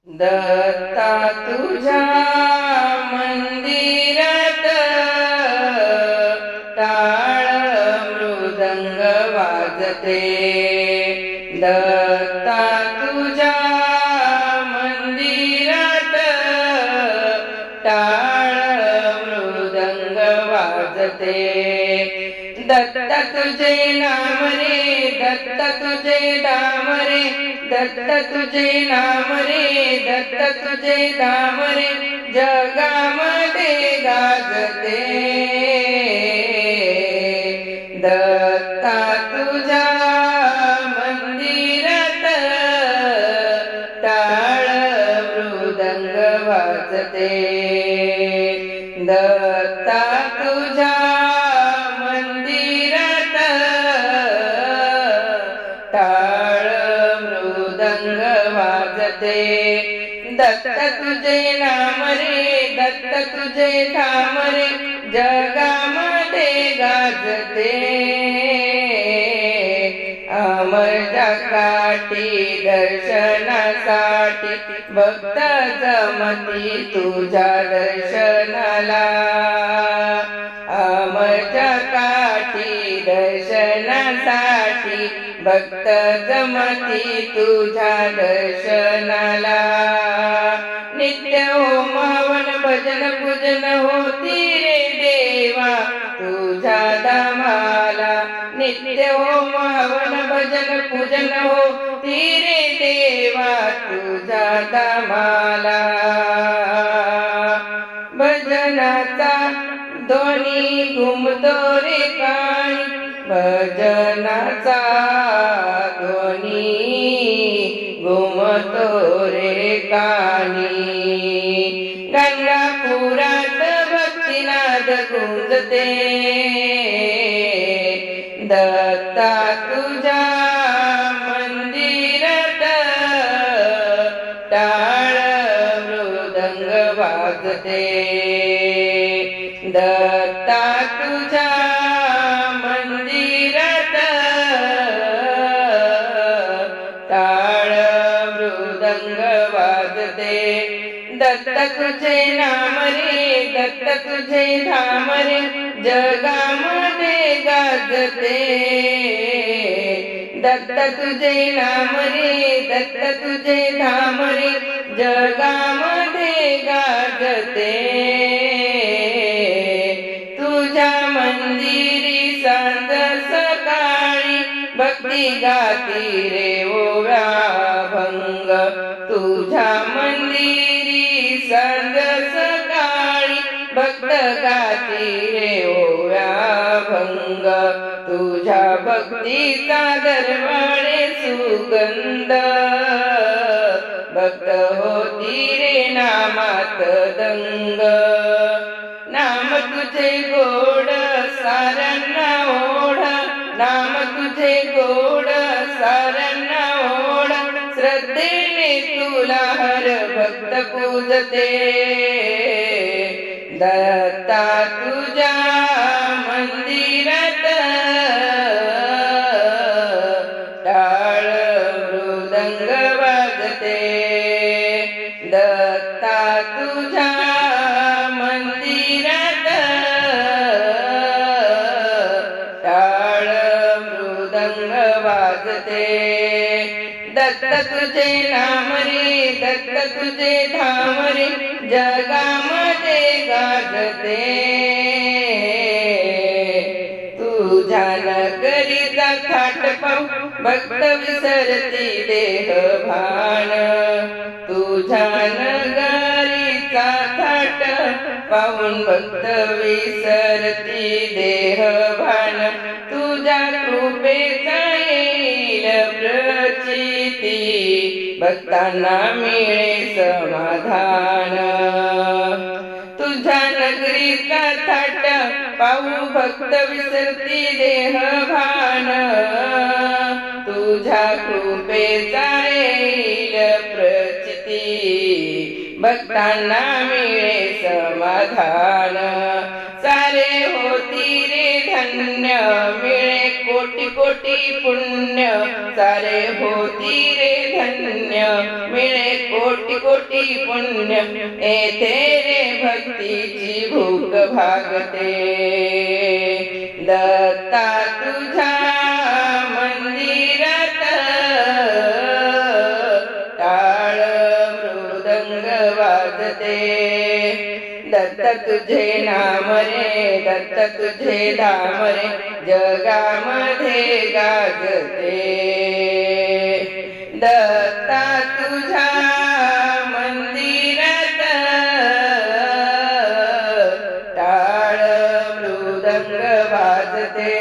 दत्ता तुझ्या मंदिरात टाळ मृदंग वाजते। दत्ता तुझ्या मंदिरात टाळ मृदंग वाजते। दत्ता तुझे नाम रे, दत्ता तुझे नाम रे, दत्ता तुझे नाम रे, दत्ता तुझे नाम रे, जगामध्ये गाजते। दत्ता तुझ्या मंदिरात टाळ मृदंग वाजते। दत्ता तुझ्या मंदिरात टाळ मृदंग वाजते। दत्ता तुझे नाम रे, दत्ता तुझे नाम रे, जगामध्ये गाजते। अमरच्या काठी दर्शनासाठी भक्त जमती तुझ्या दर्शनाला। अमरच्या काठी दर्शनासाठी भक्त जमती तुझ्या दर्शनाला। नित्य होम हवन भजन पूजन होती रे देवा तुझ्या धामाला। नित्य होम हवन भजन पूजन होती रे देवा तुझ्या धामाला। भजनाचा ध्वनी घुमतो रे कानी, भजनाचा ध्वनी घुमतो रे कानी। गंगापुरात भक्तिनाद गुंजते। दत्ता तुझ्या मंदिरात टाळ मृदंग वाजते। दत्ता तुझ्या मंदिरात टाळ मृदंग वाजते। दत्ता तुझे नाम रे, दत्ता तुझे धाम रे, जगामध्ये गाजते। दत्ता तुझे नाम रे, दत्ता तुझे धाम रे, जगामध्ये गाजते। तुझ्या मंदिरी सांज सकाळी भक्ती गाती रे ओव्या भंग। तुझ्या मंदिरी सांज सकाळी भक्त गाती रे ओव्या भंग। तुझ्या भक्तीचा दरबारे सुगंध, भक्त होती रे नामात दंग। नाम तुझे गोड साऱ्यांना ओढ, नाम तुझे गोड साऱ्यांना ओढ, श्रद्धेने तुला हर भक्त पूजते। दत्ता तुझ्या मंदिरात टाळ मृदंग वाजते। दत्ता तुझ्या मंदिरात टाळ मृदंग वाजते। दत्ता तुझे नाम रे, दत्ता तुझे धाम रे, जगामध्ये गाजते। तुझ्या नगरीचा थाट पाहून भक्त विसरती देह भान। तुझ्या नगरीचा थाट पाहून भक्त विसरती देह भान। तुझ्या कृपेचा येईल प्रचिती, भक्तांना मिळे समाधान। तुझ्या नगरीचा थाट पाहू भक्त विसरती देह भान। तुझ्या कृपेचा येईल प्रचिती, भक्तांना मिळे समाधान। सारे होती रे धन्य मिळे कोटी कोटी पुण्य सारे होती रे धन्य मिळे कोटी कोटी पुण्य येथे रे भक्तीची भूक भागते दत्ता तुझ्या मंदिरात टाळ मृदंग वाजते दत्त तुझे नाम रे दत्त तुझे धाम रे जगामध्ये गाजते दत्ता तुझ्या मंदिरात टाळ मृदंग वाजते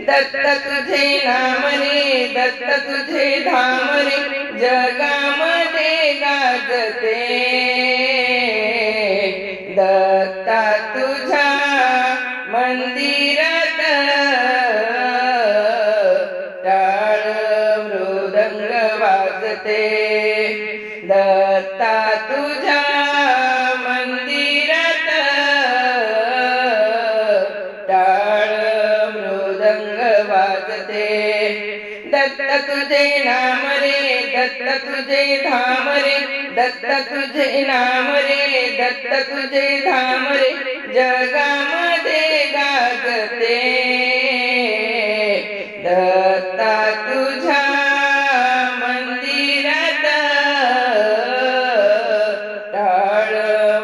दत्त तुझे नाम रे दत्त तुझे धाम रे जगामध्ये गाजते दत्ता तुझ्या मंदिरात टाळ मृदंग वाजते दत्ता तुझ्या मंदिरात टाळ मृदंग वाजते दत्त तुझे नाम रे दत्त तुझे धाम रे दत्त तुझे नाम रे दत्त तुझे धाम रे जगामध्ये गाजते दत्ता तुझ्या मंदिरात टाळ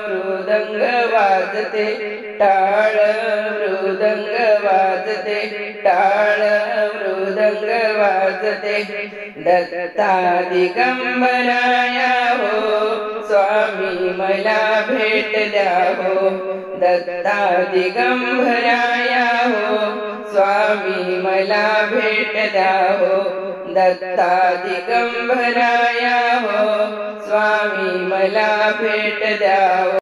मृदंग वाजते टाळ मृदंग वाजते टाळ मृदंग वाजते दत्ता दिगंबराया हो स्वामी मला भेट द्या हो दत्ता दिगंबराया हो स्वामी मला भेट द्या हो दत्ता दिगंबराया हो स्वामी मला भेट द्या हो